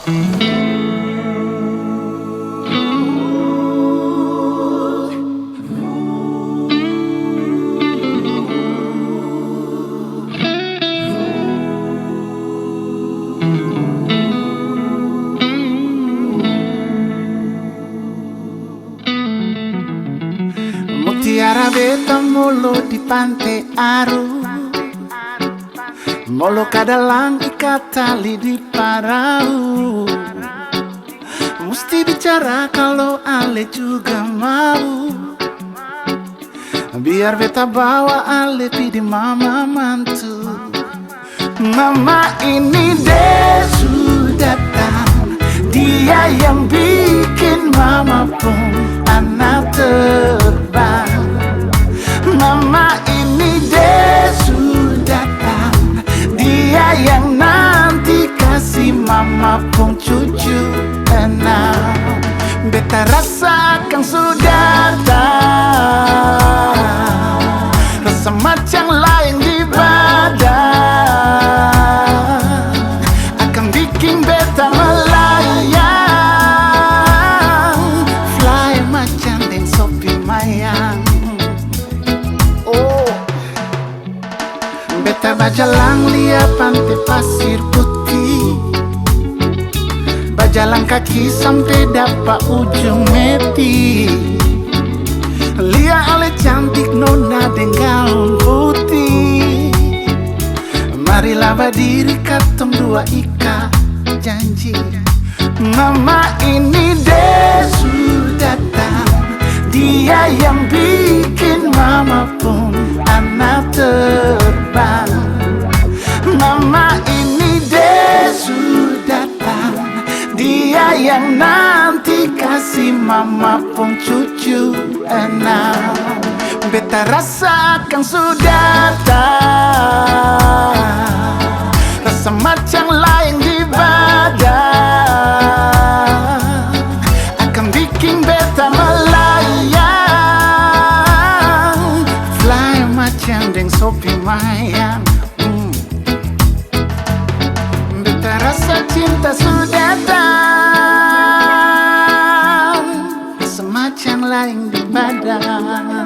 Mutiara beta molo di pantai Aru, molo kadalang ikat tali di parau. Mesti bicara kalau Ale juga mau, biar beta bawa Ale di mama mantu. Mama ini dia sudah datang, dia yang bikin mama pun anak terbang. Mama ini dia sudah datang, dia yang nanti kasih mama pun cucu enam. Beta rasakan sudah datang, rasa macam lain di badan, akan bikin beta melayang, fly macam den sopi mayang. Beta bajalang lihat pantai pasir putih, bajalan kaki sampai dapat ujung meti. Lihat Ale cantik nona dengan gaun putih, marilah berdiri katong dua ikat janji. Mama ini dia sudah datang, dia yang bikin mama pun anak terbang. Mama ini dia sudah datang, dia yang nanti kasih mama pun cucu enam. Beta rasakan sudah datang, rasa macam lain di badan, akan bikin beta melayang, fly macam deng sopi mayang. Beta rasa cinta sudah datang, rasa macam lain di badan.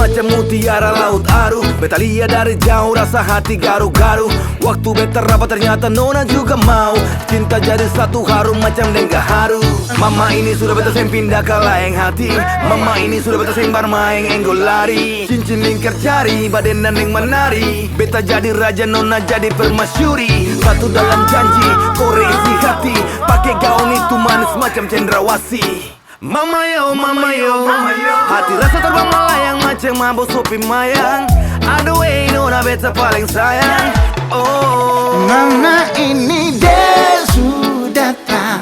Macam mutiara laut Aru, beta lihat dari jauh rasa hati garu-garu. Waktu beta rapat ternyata nona juga mau, cinta jadi satu harum macam dengga haru. Mama ini sudah beta seng pindah ke laeng hati, mama ini sudah beta seng bermain enggol lari. Cincin lingkar jari, badan dan yang menari, beta jadi raja nona jadi permasyuri. Satu dalam janji, kore isi hati, pakai gaun itu manis macam cendrawasih. Mama yo, hati rasa terbang melayang macam mabuk sopi mayang. Aduh nona beta paling sayang. Oh, Mama ini dia sudah datang,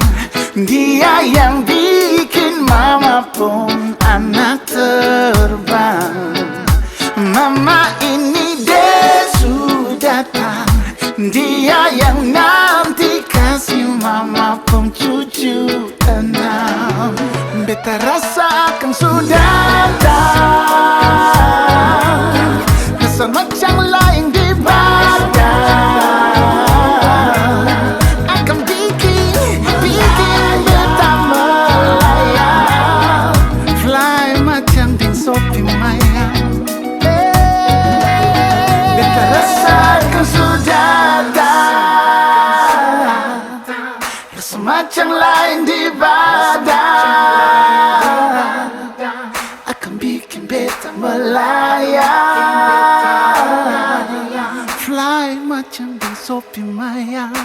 dia yang bikin mama pun anak terbang. Mama ini dia sudah datang, dia yang nanti kasih mama pun cucu enam. Beta rasakan sudah datang, rasa macam lain di badan, akan bikin beta melayang, fly macam deng sopi mayang. Beta rasakan sudah datang, rasa macam lain di badan, akan bikin beta melayang, fly macam deng sopi mayang.